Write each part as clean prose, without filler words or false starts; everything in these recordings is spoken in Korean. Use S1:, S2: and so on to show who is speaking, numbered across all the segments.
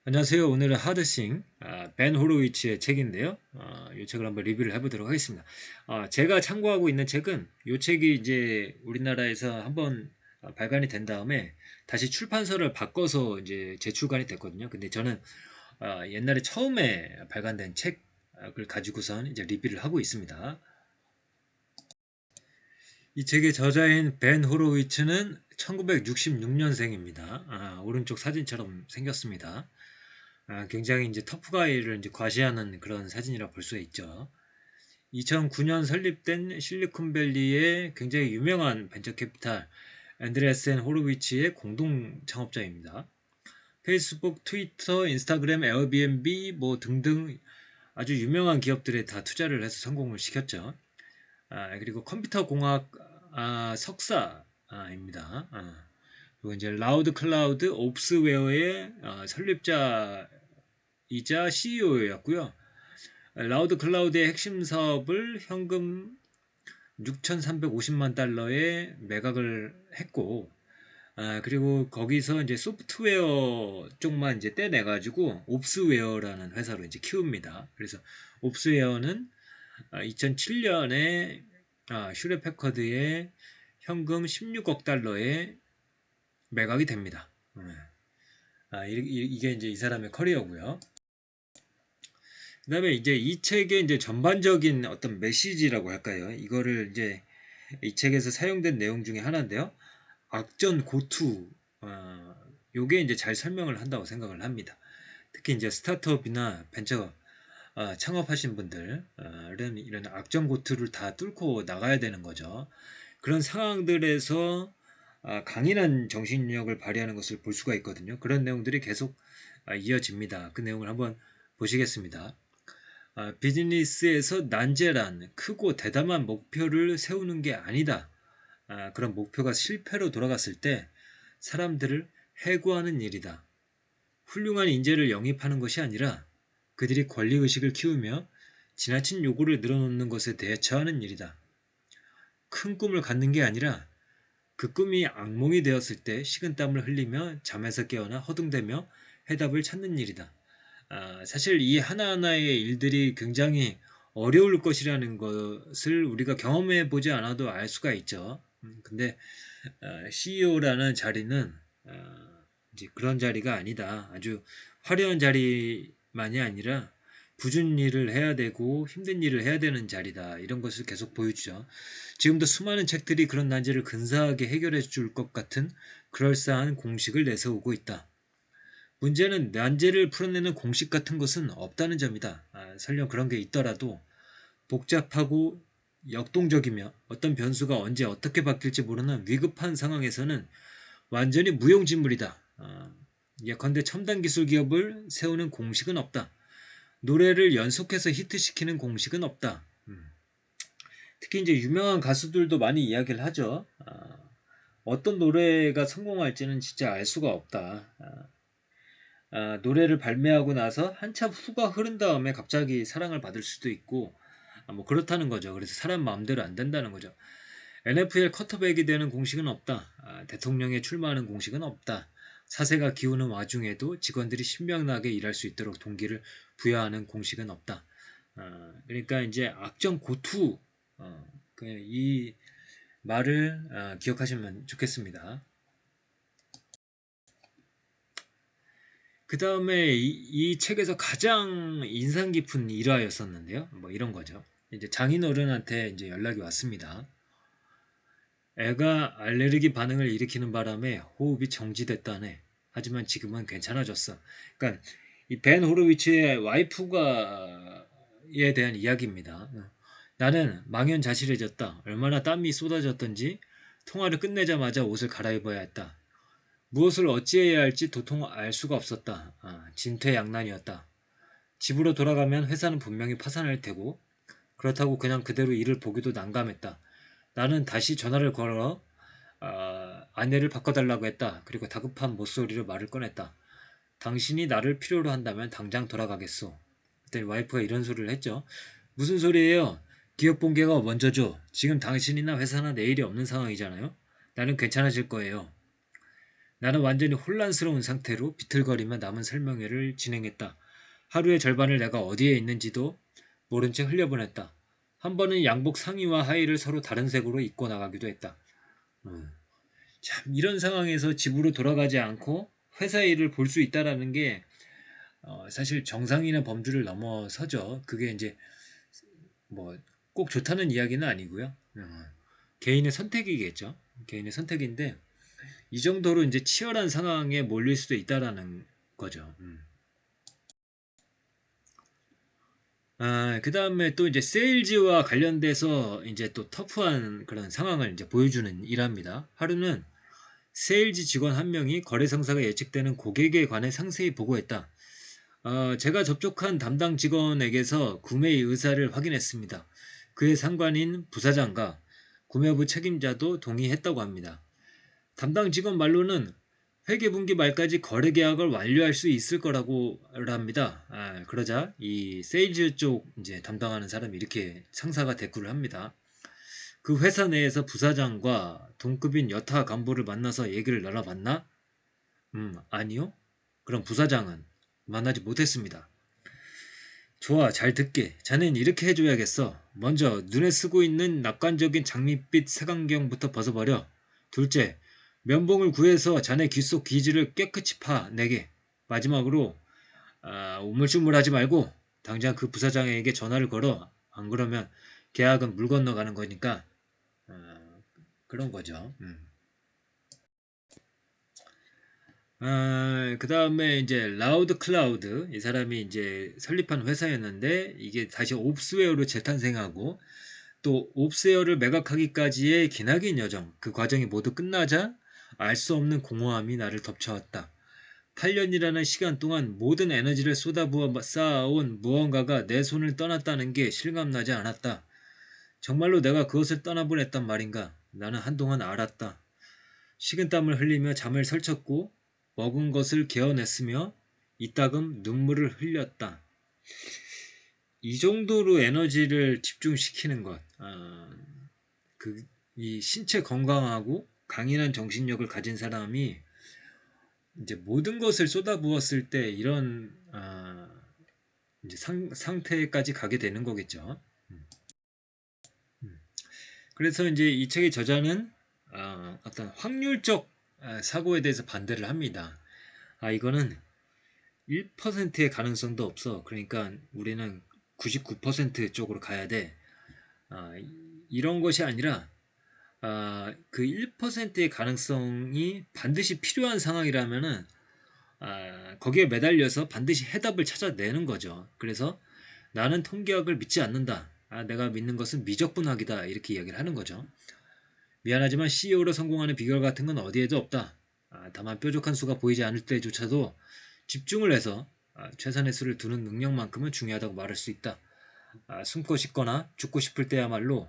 S1: 안녕하세요. 오늘은 하드싱 벤 호로위치의 책인데요. 이 책을 한번 리뷰를 해보도록 하겠습니다. 제가 참고하고 있는 책은 이 책이 이제 우리나라에서 한번 발간이 된 다음에 다시 출판사를 바꿔서 이제 재출간이 됐거든요. 근데 저는 옛날에 처음에 발간된 책을 가지고선 이제 리뷰를 하고 있습니다. 이 책의 저자인 벤 호로위츠는 1966년생입니다. 오른쪽 사진처럼 생겼습니다. 굉장히 이제 터프가이를 이제 과시하는 그런 사진이라 볼 수 있죠. 2009년 설립된 실리콘밸리의 굉장히 유명한 벤처 캐피탈 앤드레센 호로위치의 공동 창업자입니다. 페이스북, 트위터, 인스타그램, 에어비앤비 뭐 등등 아주 유명한 기업들에 다 투자를 해서 성공을 시켰죠. 그리고 컴퓨터 공학 석사입니다. 그리고 이제 라우드 클라우드 옵스웨어의 설립자 이자 CEO였고요. 라우드 클라우드의 핵심 사업을 현금 6,350만 달러에 매각을 했고, 그리고 거기서 이제 소프트웨어 쪽만 이제 떼내가지고 옵스웨어라는 회사로 이제 키웁니다. 그래서 옵스웨어는 2007년에 슈렛 패커드의 현금 16억 달러에 매각이 됩니다. 이게 이제 이 사람의 커리어고요. 그 다음에 이제 이 책의 이제 전반적인 어떤 메시지라고 할까요? 이거를 이제 이 책에서 사용된 내용 중에 하나인데요. 악전 고투, 요게 이제 잘 설명을 한다고 생각을 합니다. 특히 이제 스타트업이나 벤처 창업하신 분들은 이런 악전 고투를 다 뚫고 나가야 되는 거죠. 그런 상황들에서 강인한 정신력을 발휘하는 것을 볼 수가 있거든요. 그런 내용들이 계속 이어집니다. 그 내용을 한번 보시겠습니다. 비즈니스에서 난제란 크고 대담한 목표를 세우는 게 아니다. 그런 목표가 실패로 돌아갔을 때 사람들을 해고하는 일이다. 훌륭한 인재를 영입하는 것이 아니라 그들이 권리의식을 키우며 지나친 요구를 늘어놓는 것에 대처하는 일이다. 큰 꿈을 갖는 게 아니라 그 꿈이 악몽이 되었을 때 식은땀을 흘리며 잠에서 깨어나 허둥대며 해답을 찾는 일이다. 사실 이 하나하나의 일들이 굉장히 어려울 것이라는 것을 우리가 경험해 보지 않아도 알 수가 있죠. 근데 CEO라는 자리는 이제 그런 자리가 아니다. 아주 화려한 자리만이 아니라 굳은 일을 해야 되고 힘든 일을 해야 되는 자리다. 이런 것을 계속 보여주죠. 지금도 수많은 책들이 그런 난제를 근사하게 해결해 줄 것 같은 그럴싸한 공식을 내세우고 있다. 문제는 난제를 풀어내는 공식 같은 것은 없다는 점이다. 설령 그런 게 있더라도 복잡하고 역동적이며 어떤 변수가 언제 어떻게 바뀔지 모르는 위급한 상황에서는 완전히 무용지물이다. 예컨대 첨단 기술 기업을 세우는 공식은 없다. 노래를 연속해서 히트시키는 공식은 없다. 특히 이제 유명한 가수들도 많이 이야기를 하죠. 어떤 노래가 성공할지는 진짜 알 수가 없다. 노래를 발매하고 나서 한참 후가 흐른 다음에 갑자기 사랑을 받을 수도 있고 뭐 그렇다는 거죠. 그래서 사람 마음대로 안 된다는 거죠. NFL 쿼터백이 되는 공식은 없다. 대통령에 출마하는 공식은 없다. 사세가 기우는 와중에도 직원들이 신명나게 일할 수 있도록 동기를 부여하는 공식은 없다. 그러니까 이제 악정 고투 이 말을 기억하시면 좋겠습니다. 그 다음에 이 책에서 가장 인상 깊은 일화였었는데요. 뭐 이런 거죠. 이제 장인어른한테 이제 연락이 왔습니다. 애가 알레르기 반응을 일으키는 바람에 호흡이 정지됐다네. 하지만 지금은 괜찮아졌어. 그러니까 이 벤 호로위츠의 와이프가에 대한 이야기입니다. 나는 망연자실해졌다. 얼마나 땀이 쏟아졌던지 통화를 끝내자마자 옷을 갈아입어야 했다. 무엇을 어찌해야 할지 도통 알 수가 없었다. 진퇴양난이었다. 집으로 돌아가면 회사는 분명히 파산할 테고 그렇다고 그냥 그대로 일을 보기도 난감했다. 나는 다시 전화를 걸어 아내를 바꿔달라고 했다. 그리고 다급한 목소리로 말을 꺼냈다. 당신이 나를 필요로 한다면 당장 돌아가겠소. 그때 와이프가 이런 소리를 했죠. 무슨 소리예요? 기업 본계가 먼저죠. 지금 당신이나 회사나 내일이 없는 상황이잖아요. 나는 괜찮아질 거예요. 나는 완전히 혼란스러운 상태로 비틀거리며 남은 설명회를 진행했다. 하루의 절반을 내가 어디에 있는지도 모른 채 흘려보냈다. 한 번은 양복 상의와 하의를 서로 다른 색으로 입고 나가기도 했다. 참 이런 상황에서 집으로 돌아가지 않고 회사 일을 볼 수 있다라는 게 사실 정상이나 범주를 넘어서죠. 그게 이제 뭐 꼭 좋다는 이야기는 아니고요. 개인의 선택이겠죠. 개인의 선택인데 이 정도로 이제 치열한 상황에 몰릴 수도 있다라는 거죠. 그 다음에 또 이제 세일즈와 관련돼서 이제 또 터프한 그런 상황을 이제 보여주는 일합니다. 하루는 세일즈 직원 한 명이 거래 성사가 예측되는 고객에 관해 상세히 보고했다. 제가 접촉한 담당 직원에게서 구매의 의사를 확인했습니다. 그의 상관인 부사장과 구매부 책임자도 동의했다고 합니다. 담당 직원 말로는 회계분기 말까지 거래 계약을 완료할 수 있을 거라고 합니다. 그러자 이 세일즈 쪽 이제 담당하는 사람이 이렇게 상사가 대꾸를 합니다. 그 회사 내에서 부사장과 동급인 여타 간부를 만나서 얘기를 나눠봤나? 아니요. 그럼 부사장은 만나지 못했습니다. 좋아, 잘 듣게. 자넨 이렇게 해줘야겠어. 먼저 눈에 쓰고 있는 낙관적인 장밋빛 색안경부터 벗어버려. 둘째, 면봉을 구해서 자네 귀 속 귀지를 깨끗이 파 내게. 마지막으로 우물쭈물하지 말고 당장 그 부사장에게 전화를 걸어. 안 그러면 계약은 물 건너가는 거니까 그런 거죠. 그 다음에 이제 라우드 클라우드 이 사람이 이제 설립한 회사였는데 이게 다시 옵스웨어로 재탄생하고 또 옵스웨어를 매각하기까지의 기나긴 여정 그 과정이 모두 끝나자 알 수 없는 공허함이 나를 덮쳐왔다. 8년이라는 시간 동안 모든 에너지를 쏟아부어 쌓아온 무언가가 내 손을 떠났다는 게 실감나지 않았다. 정말로 내가 그것을 떠나보냈단 말인가? 나는 한동안 알았다. 식은땀을 흘리며 잠을 설쳤고 먹은 것을 개어냈으며 이따금 눈물을 흘렸다. 이 정도로 에너지를 집중시키는 것, 이 신체 건강하고 강인한 정신력을 가진 사람이 이제 모든 것을 쏟아부었을 때 이런 이제 상태까지 가게 되는 거겠죠. 그래서 이제 이 책의 저자는 어떤 확률적 사고에 대해서 반대를 합니다. 이거는 1%의 가능성도 없어. 그러니까 우리는 99% 쪽으로 가야 돼. 이런 것이 아니라 그 1%의 가능성이 반드시 필요한 상황이라면은 거기에 매달려서 반드시 해답을 찾아내는 거죠. 그래서 나는 통계학을 믿지 않는다. 내가 믿는 것은 미적분학이다. 이렇게 이야기를 하는 거죠. 미안하지만 CEO로 성공하는 비결 같은 건 어디에도 없다. 다만 뾰족한 수가 보이지 않을 때조차도 집중을 해서 최선의 수를 두는 능력만큼은 중요하다고 말할 수 있다. 숨고 싶거나 죽고 싶을 때야말로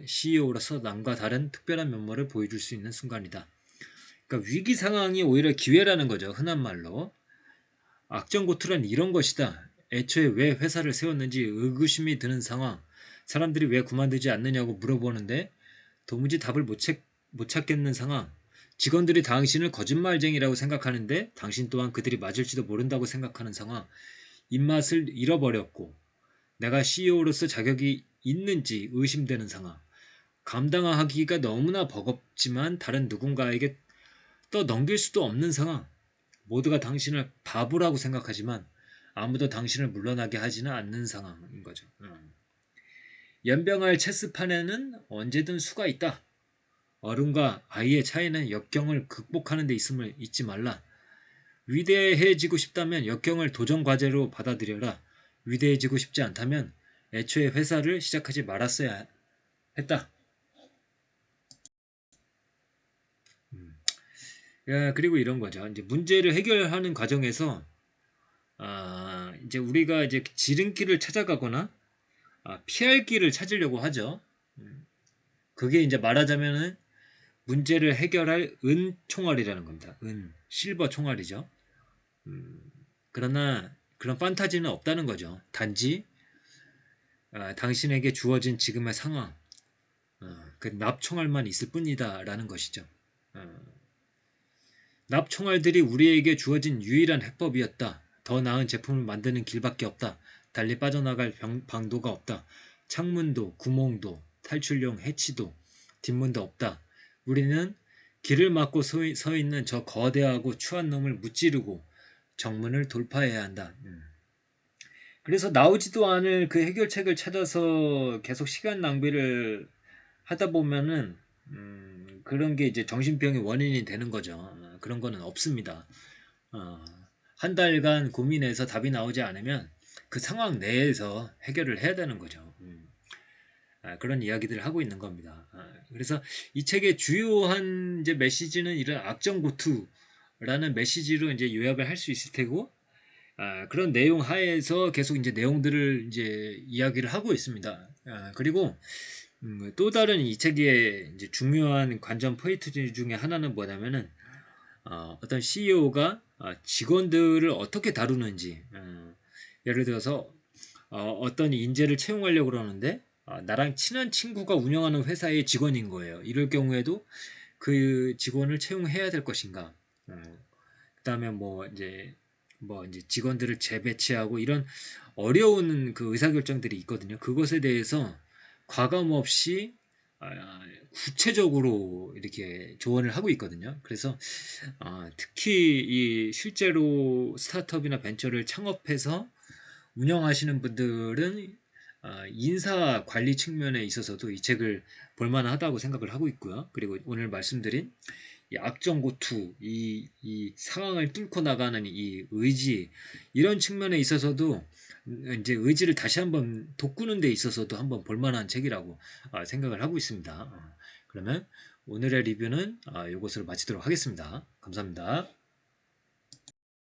S1: CEO로서 남과 다른 특별한 면모를 보여줄 수 있는 순간이다. 그러니까 위기 상황이 오히려 기회라는 거죠. 흔한 말로. 악전고투란 이런 것이다. 애초에 왜 회사를 세웠는지 의구심이 드는 상황, 사람들이 왜 그만두지 않느냐고 물어보는데 도무지 답을 못 찾겠는 상황, 직원들이 당신을 거짓말쟁이라고 생각하는데 당신 또한 그들이 맞을지도 모른다고 생각하는 상황, 입맛을 잃어버렸고 내가 CEO로서 자격이 있는지 의심되는 상황, 감당하기가 너무나 버겁지만 다른 누군가에게 떠넘길 수도 없는 상황, 모두가 당신을 바보라고 생각하지만 아무도 당신을 물러나게 하지는 않는 상황인 거죠. 연병할 체스판에는 언제든 수가 있다. 어른과 아이의 차이는 역경을 극복하는 데 있음을 잊지 말라. 위대해지고 싶다면 역경을 도전 과제로 받아들여라. 위대해지고 싶지 않다면 애초에 회사를 시작하지 말았어야 했다. 그리고 이런 거죠. 이제 문제를 해결하는 과정에서 이제 우리가 이제 지름길을 찾아가거나 피할 길을 찾으려고 하죠. 그게 이제 말하자면은 문제를 해결할 은 총알이라는 겁니다. 실버 총알이죠. 그러나 그런 판타지는 없다는 거죠. 단지 당신에게 주어진 지금의 상황, 그 납총알만 있을 뿐이다라는 것이죠. 납총알들이 우리에게 주어진 유일한 해법이었다. 더 나은 제품을 만드는 길밖에 없다. 달리 빠져나갈 방도가 없다. 창문도 구멍도 탈출용 해치도 뒷문도 없다. 우리는 길을 막고 서 있는 저 거대하고 추한 놈을 무찌르고 정문을 돌파해야 한다. 그래서 나오지도 않을 그 해결책을 찾아서 계속 시간 낭비를 하다 보면은 그런 게 이제 정신병의 원인이 되는 거죠. 그런 거는 없습니다. 한 달간 고민해서 답이 나오지 않으면 그 상황 내에서 해결을 해야 되는 거죠. 그런 이야기들을 하고 있는 겁니다. 그래서 이 책의 주요한 이제 메시지는 이런 악정고투라는 메시지로 이제 요약을 할 수 있을 테고, 그런 내용 하에서 계속 이제 내용들을 이제 이야기를 하고 있습니다. 그리고 또 다른 이 책의 이제 중요한 관전 포인트 중에 하나는 뭐냐면은 어떤 CEO가 직원들을 어떻게 다루는지, 예를 들어서 어떤 인재를 채용하려고 그러는데 나랑 친한 친구가 운영하는 회사의 직원인 거예요. 이럴 경우에도 그 직원을 채용해야 될 것인가? 그다음에 뭐 이제 직원들을 재배치하고 이런 어려운 그 의사결정들이 있거든요. 그것에 대해서 과감 없이 구체적으로 이렇게 조언을 하고 있거든요. 그래서 특히 이 실제로 스타트업이나 벤처를 창업해서 운영하시는 분들은 인사 관리 측면에 있어서도 이 책을 볼만하다고 생각을 하고 있고요. 그리고 오늘 말씀드린 이 악정고투, 이 상황을 뚫고 나가는 이 의지, 이런 측면에 있어서도 이제 의지를 다시 한번 돋구는 데 있어서도 한번 볼만한 책이라고 생각을 하고 있습니다. 그러면 오늘의 리뷰는 이것으로 마치도록 하겠습니다. 감사합니다.